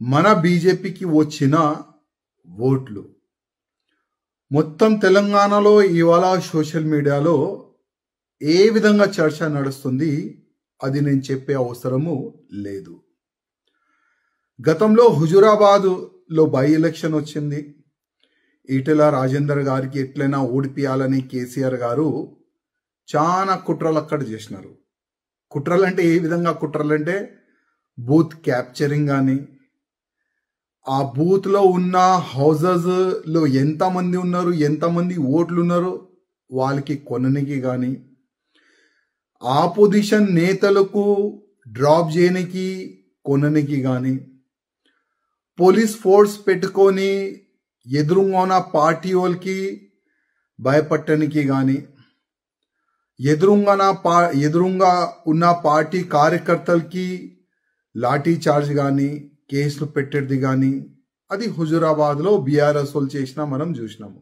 మన బీజేపీకి వచ్చిన ఓట్లు మొత్తం తెలంగాణలో ఇవాళ సోషల్ మీడియాలో ఏ విధంగా చర్చ నడుస్తుంది అది నేను చెప్పే అవసరము లేదు. గతంలో హుజూరాబాద్లో బై ఎలక్షన్ వచ్చింది. ఈటెల రాజేందర్ గారికి ఎట్లయినా ఓడిపియాలని కేసీఆర్ గారు చాలా కుట్రలు అక్కడ చేసినారు. కుట్రలు అంటే ఏ విధంగా కుట్రలు అంటే బూత్ క్యాప్చరింగ్ కానీ, ఆ బూత్ లో ఉన్న హౌజెస్ లో ఎంతమంది ఉన్నారు, ఎంతమంది ఓట్లు ఉన్నారు వాళ్ళకి కొననికి కానీ, ఆపోజిషన్ నేతలకు డ్రాప్ చేయడానికి కొననికి కానీ, పోలీస్ ఫోర్స్ పెట్టుకొని ఎదురుగా పార్టీ వాళ్ళకి భయపట్టడానికి కానీ, ఎదురుగా ఉన్న పార్టీ కార్యకర్తలకి లాఠీ చార్జ్ కానీ, కేసులు పెట్టేది కానీ, అది హుజూరాబాద్లో బీఆర్ఎస్ వాళ్ళు చేసినా మనం చూసినాము.